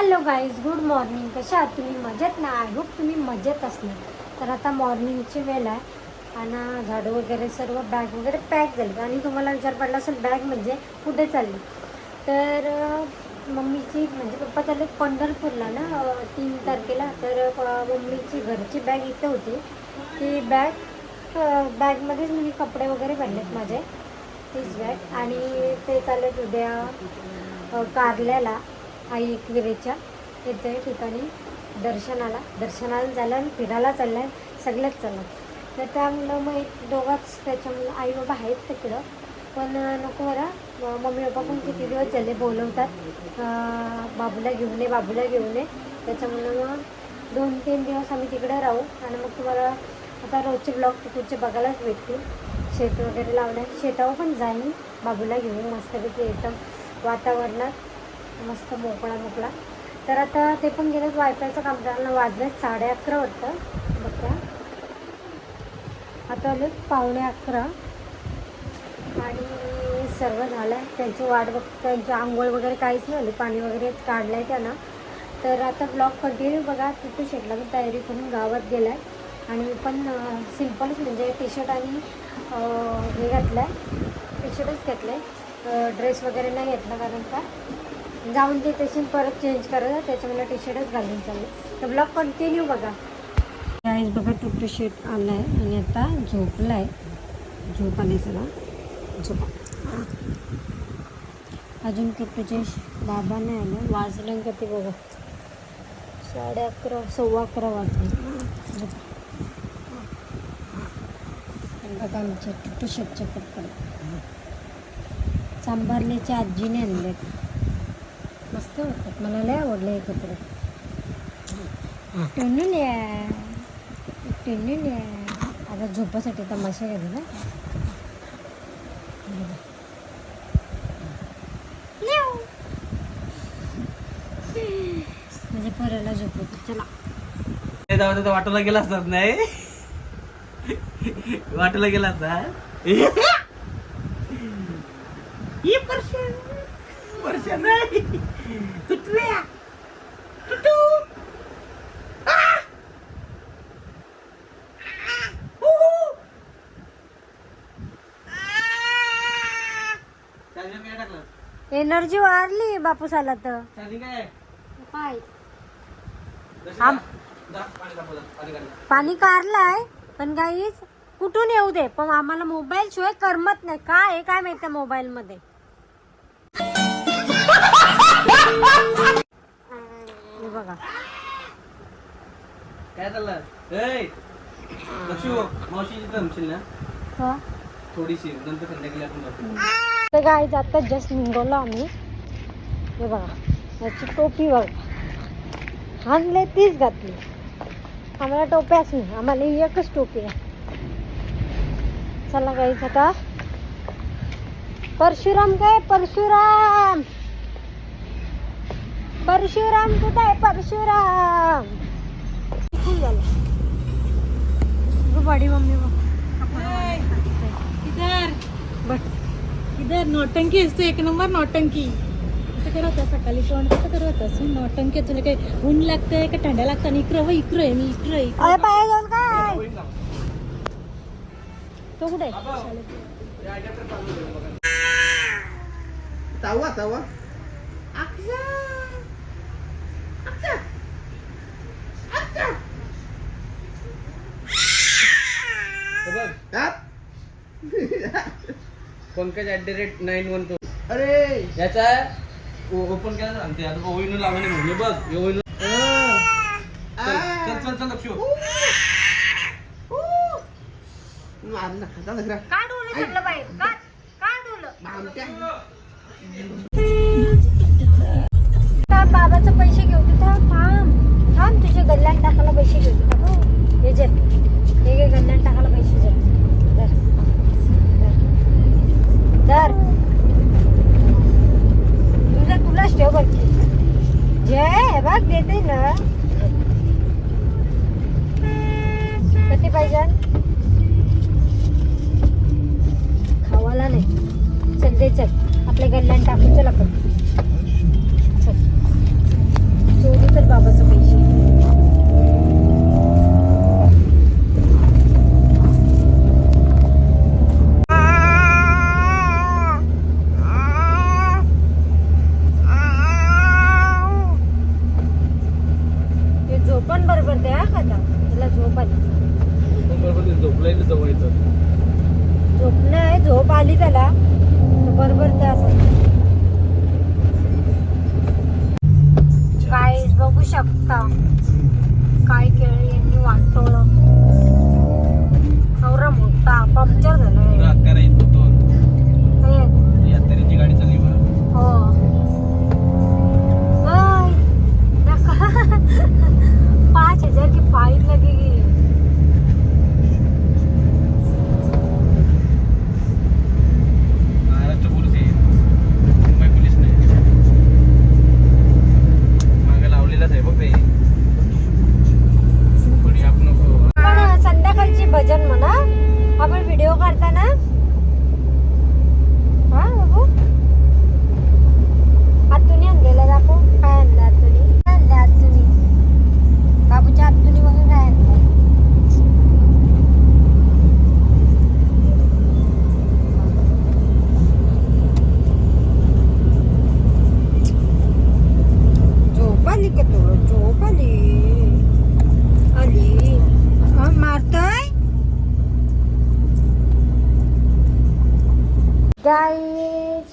Hello guys, good morning. कशा आहात तुम्ही? मजेत ना? आय होप तुम्ही मजेत असणार. तर आता मॉर्निंगची वेळ आहे आणि झाडू वगैरे सर्व बॅग वगैरे पॅक झाली. आणि तुम्हाला विचार पडला असेल बॅग म्हणजे कुठे चालली. तर मम्मीची म्हणजे पप्पा चालले पंढरपूरला ना 3 तारखेला. तर मम्मीची घरची बॅग इथं होती. ती बॅगमध्येच मी कपडे वगैरे भरलेत माझे, तीच बॅग. आणि ते चालत उद्या कारल्याला आई एकविरेच्या इथे ठिकाणी दर्शनाला झालं आणि फिरायला चाललं आहे, सगळंच चाललं. तर त्यामुळं मग एक दोघाच, त्याच्यामुळं आई बाबा आहेत तिकडं. पण नको बरं, मम्मी पप्पा पण किती दिवस झाले बोलवतात बाबूला घेऊन ये. त्याच्यामुळं मग 2-3 दिवस आम्ही तिकडे राहू. आणि मग तुम्हाला आता रोजचे ब्लॉग तिकडचे बघायलाच भेटतील. शेत वगैरे लावलं, शेतावर पण जाईन बाबूला घेऊन मस्तपैकी एकदम वातावरणात मस्त मोकळा. तर आता ते पण गेलं वायफायचं काम करायला. वाजले 11:30 वाटतं बघा. आता आले 11:15 आणि सर्व झालं आहे. त्यांची वाट बघतो, त्यांची आंघोळ वगैरे काहीच नाही आली, पाणी वगैरे काढलं आहे त्यांना. तर आता ब्लॉग कंटिन्यू बघा. तिथे शेटला मी तयारी करून गावात गेला आहे. आणि मी पण सिम्पलच म्हणजे टी शर्ट आणि हे घातलं आहे, टी शर्टच घेतलं आहे, ड्रेस वगैरे नाही घेतला. कारण का जाऊन ते तशी परत चेंज करायचं, त्याच्यामुळे टी शर्टच घालून चालले. तर ब्लॉग कंटिन्यू बघा. गाईज बघा, टू शर्ट आला आहे आणि आता झोपला आहे. झोप आली त्याला, झोपा. अजून टुट्टूचे बाबा नाही आलं. वाजलं किती बघा, 11:30 11:15 वाजले. झोपा. बघा आमचे टुट्टू शर्टचे कपडे सांबारण्याच्या आजीने आणलेत, मस्त वाटतात. मला लय आवडले हे कपडे. टेन्युल्या आता झोपासाठी तमाशा गेले ना. म्हणजे पोराला झोपवतो. चला वाटोला गेला असतात नाही, वाटोला गेला असता. वर्षा नाही तुटल्या तुटू एनर्जी वाढली बापूस आला तर. काय पाणी कारलाय पण काहीच कुठून येऊ दे, पण आम्हाला मोबाईल शिवाय करमत नाही. काय आहे काय माहिती मोबाईल मध्ये. बघा काय चाललं मावशीची जमशील ना थोडीशी, नंतर संध्याकाळी आपण जातो. तर काय आता जस्ट निघालो आम्ही. हे बघा याची टोपी बघा, आणले तीच घातली. आम्हाला टोप्याच नाही, आम्हाला एकच टोपी आहे. चला गाईच आता परशुराम कुठे आहे? परशुराम खूप झालं बडी मम्मी. इधर नौटंकी असतो, एक नंबर नौटंकी. कसं करत सकाळी तोंड कसं करत असं नौटंकी. तुला काही ऊन लागतंय का थंडा लागतं? इकडं आहे मी इकडं पाया जाऊन काय तो कुठे तावा पंकज @912. अरे याचा ओपन केला सांगते आता. ओळीनं लावणे म्हणजे बघ ओळीनं. चल लक्ष्मी बाबाचे पैसे घेऊ तिथं. थांब तुझे गल्ल्यात टाकायला पैसे घेऊ तिथं. हे जे हे गल्ल्यात टाकायला पैसे जे तर तुलाच ठेव बघ. जे बघ देते ना. किती पाहिजे? खावाला नाही. चल दे, चल आपल्या गल्ल्यात टाकून. चल आपण शकता काय केलं यांनी वाटोळं. नवरा मोठा पंक्चर झालाय. अक्कारा येत होतो हे, यात्रेची गाडी चालली बरं. हो ओय, नका. 5,000 की फाइन लगेगी. महाराष्ट्र पोलीस आहे, मुंबई पोलीस नाही. मागे लावलेलाच आहे बघ ते. कोणी आपण नको. पण संध्याकाळची भजन म्हणा आपण व्हिडिओ काढताना. हा बाबू आतुनी आणलेला दाखव. काय आणलं आतुनी? काय आणलं आतुनी? बाबूच्या आतुनी बघा काय आणलं. झोप आली का तुला? झोप आली आली. मारताय गाईज.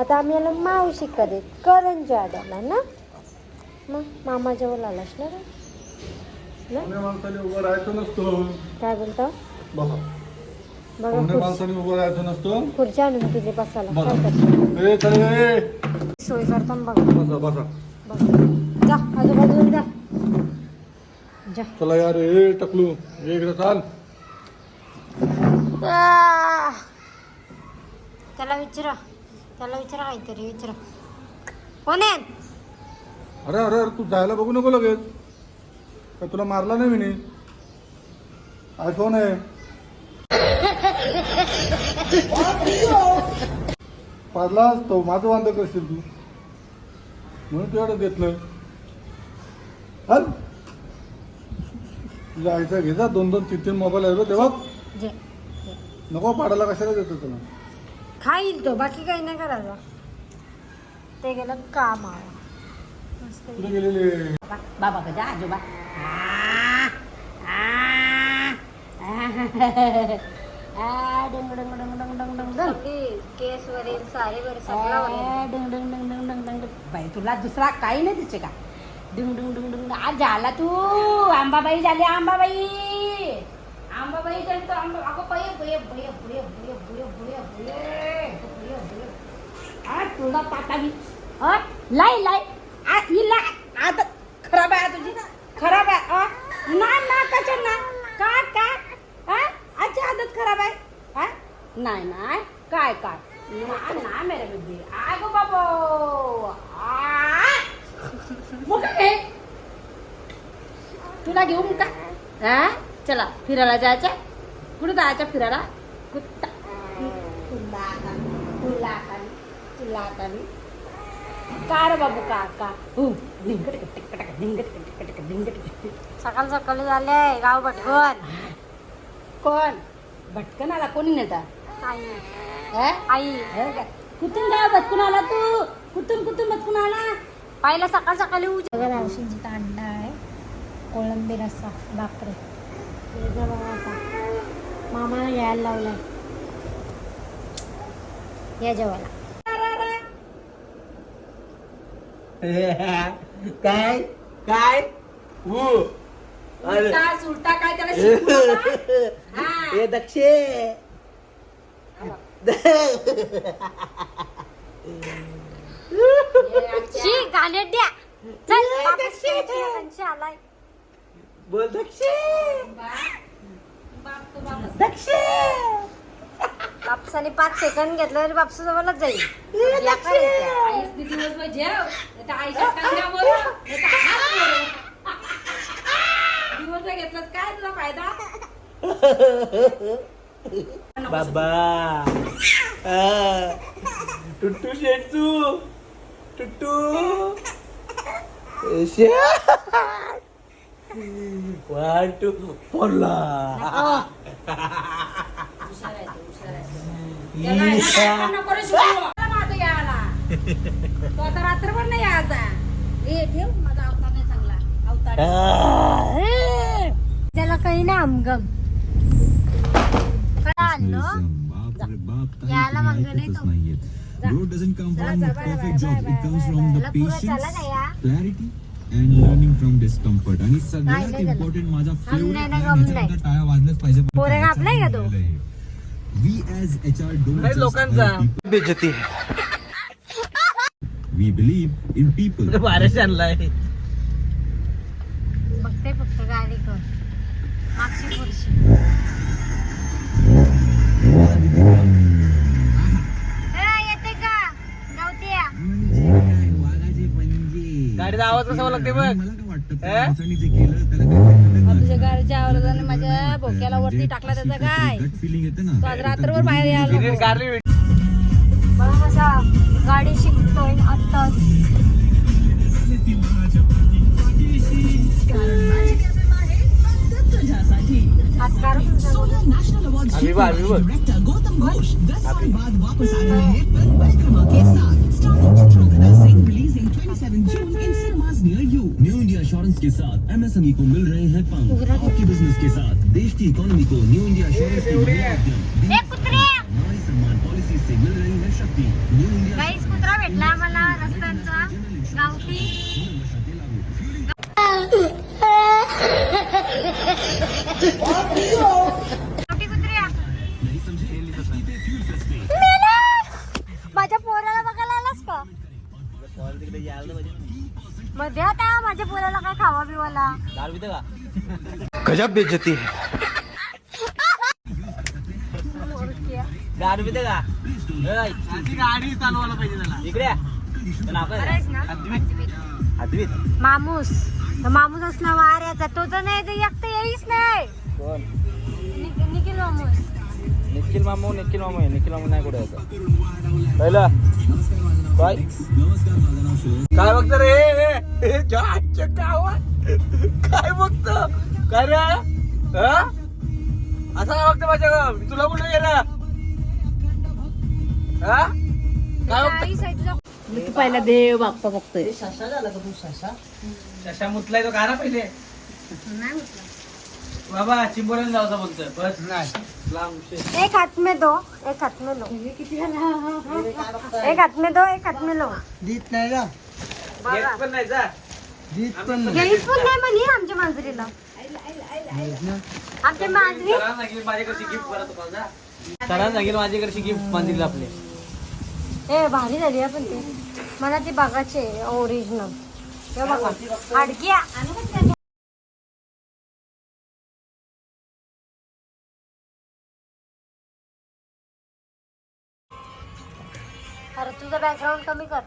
आता आम्ही आलो मावशी करीत करंजा आणायला ना. मग मामा जवळ आलास ना रे? ना? माणसाने उभं राहायचं नसतो. काय बोलतो बघा बघा कोणत्या माणसाने उभं राहायचं नसतो. खुर्च्या आणून दिली बसायला. बघा. काय करतो? ए चले सोय करतो ना बघा. बसा बसा. बघा जा आजूबाजूला जा जा. चला यार ए टकलू ये इकडे चाल. त्याला विचारा काहीतरी विचारा. कोण आहे? अरे अरे अरे तू जायला बघू नको लगेच. काय तुला मारला नाही मी. आयफोन आहे. पाडलास तो माझं वांद करशील तू म्हणून तेवढं घेतलं. हल तुझ्या आईचा घे जा. 2-2, 3-3 मोबाईल आहे तेव्हा. जे जे. नको पाडायला कशाला देतो तुला. खाईल तो बाकी काही नाही करायचं. ते गेलं कामावर. मस्त. कुठे गेलेले. बाबा कधी आजोबा केस वरील सारे वर सगळं वरील. डंग डंग डंग डंग डंग डंग. बाई तुला दुसरा काही नाही दिसे का? डुंग डुंग डुंग डुंग. आज झाला तू. आंबाबाई झाली. आंबाबाई झाली तर आंबा. अगं पय पय पय पय पय पय पय पय. आ तुला पातावी लाई लाई हिला आता खराब आहे तुझी. खराब आहे ना ना कशा ना का का आजची आदत खराब आहे. हा नाही नाही काय काय ना ना मेरे बेबी. आगो बाबो मग काय तुला घेऊन का? हा चला फिरायला जायचं. कुठं जायचं फिरायला? कुत्ता तुला का रे बाबू का सकाळ सकाळी झाले गाव भटकन. कोण भटकन आला? कोणी नेता? आई हा? आई कुठून गाव भटकून आला तू? कुठून भटकून आला? पहिला सकाळ सकाळी बघा मावशींची अंडा आहे. कोळंबी रस्सा. बापरे बघा आता मामा यायला लावलाय. या जेवायला. काय काय सुलटा काय त्याला शिकवू नका. हे दक्षे शी गाण्यात द्या. चल बापू आलाय. बोल दक्षे दक्षे बापसाने 5 सेकंद घेतलं तरी बापसा जवळच जाईल. या काय आईस दिवसभर जेव आता आईच्या टांग्यावर दिवसभर घेतलं काय तुला फायदा? बाबा टुट्टू शेटू टुट्टू 1 2 फोडला. नको रे शिकू. माझं यायला तो आता रात्रभर नाही यायचा. ए ठेव माझा अवतार नाही चांगला. अवतार त्याला काही नाही आमगम. काय आणलं याला मग नाही तो. Growth doesn't come from perfect jobs. It comes from the patience, clarity, and learning from discomfort. आणि नाही, सगळ्यात नाही इम्पॉर्टंट माझा हम favorite नाही, line गम ह्याच्यानंतर नाही. टाळ्या वाजल्याच पाहिजे. पोरं घाबलाय का तो? We as HR don't नाही, just लोकांचा. hire people. बेइज्जती We believe in people. बाहेरच आणलाय. बघते फक्त गाडी कर मागची पुढची येते का गवत्या म्हणजे काय, वाघाचे पंजे. गाडीचा आवाज कसा लागते बघ. मला काय वाटतं, त्या हे? माणसाने जे केलं त्याला काय वाटतं नाही. तुझ्या गाडीच्या आवाजाने माझ्या बोक्याला वरती टाकला त्याचा काय गट फिलिंग येते ना. तो आज रात्रभर बाहेर यायला हिने नको. कारली बघा कसा गाडी शिकतोय आत्ताच हात काढ तुमच्या अभी बघ अभी बघ गौतम घोष 10 साल बाद वापस आ रहे हैं फिल्म परिक्रमा के साथ starring Chitrangada Singh releasing 27 June in cinemas near you. New India Assurance के साथ एमएसएमई को मिल रहे हैं पंख। आपके बिजनेस के साथ देश की इकोनॉमी को न्यू इंडिया एश्योरेंस की हमारी सम्मान पॉलिसी से मिल रही है शक्ति। न्यू इंडिया गाईस कुत्रा भेटला आम्हाला रस्त्यांचा गावठी गावठी कुत्र्या माझ्या पोराला बघायला आलास का मध्ये आता माझ्या पोराला काय खावा बिवाला दारू पिते का गजब बेइज्जती दारू पिते का गाडी चालवायला पाहिजे त्याला इकडे या. त्याचं नाव काय खरंच ना अद्वित मामूस तर मामूस असला वाऱ्याचा तो तर नाही तर एकटं येईच नाही कोण निखिल मामूस निखिल मामू निखिल मामू नाही कुठे होता पहिलं काय काय बघत रे आजच्या गावात काय बघत काय रे हा? असं काय बघतं माझ्या गाव तुला कुठे गेला हा काय बघत आई साईड तुझा मी तू पहिला देव बाप्पा बघतोय शशा मुतलाय तो गारा पहिले बाबा चिंबोऱ्याला जाऊचा बोलतोय बस नाही लांब विषय. एक हात में दो एक हात में लो एक हात में दो एक हात में लो येत पण नाही जा घेईच पण नाही म्हणे आमच्या मांजरीला आमच्या मांजरी सरांना सांगितलं माझ्याकडची गिफ्ट परत होता जा सरांना सांगितलं माझ्याकडची गिफ्ट मांजरीला आपले ए भारी झाली पण ते मला ती बघायची ओरिजिनल हे बघा हाडक्या अरे तुझं बॅकग्राऊंड कमी कर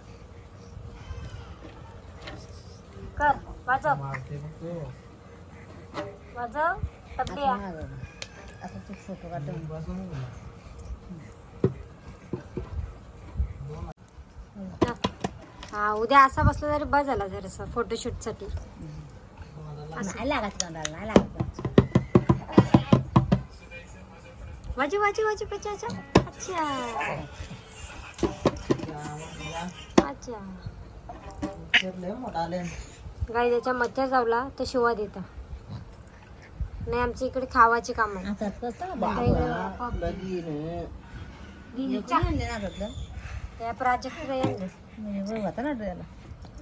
वाजव वाजव तबलिया आता तू फोटो काढतो हा उद्या असा बसला तरी बस झाला जरासं फोटोशूट साठी नाही लागत तोंडाला नाही लागत वाजी वाजी वाजी अच्छा अच्छा अच्छा गाई त्याच्या मच्छर चावला तर शिवा देता नाही आमच्या इकडे खावाची काम आहे आता कसं त्या प्राजक्त होता ना त्याला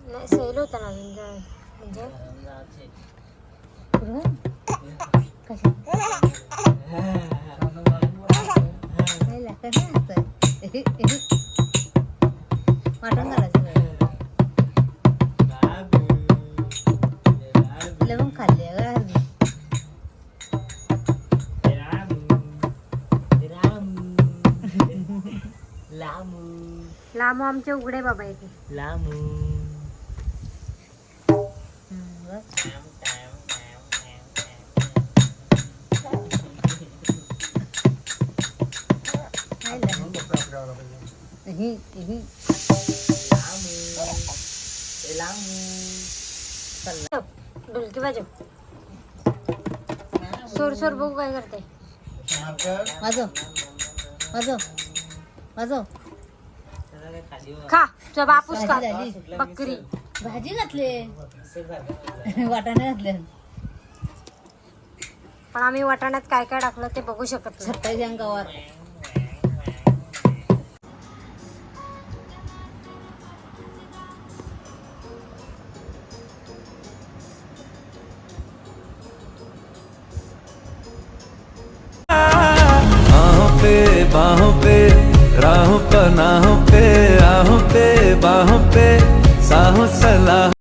नाही सेल होता नवीन म्हणजे वाटण घालायचं लवंग खाल्ली लांब आमचे उघडे बाबा येते ढोलकी वाजव सोर सोर बघू काय करते वाजव वाजव वाजव खा तुझा बापूस खा भाजी झाली. बकरी भाजी घातले वाटाणे घातले पण आम्ही वाटाण्यात काय काय टाकलं ते बघू शकत नाही सत्तावीस अंगावर बाहों पे, राहों पनाहों पे, आहों पे बाहों पे, साहों सलाह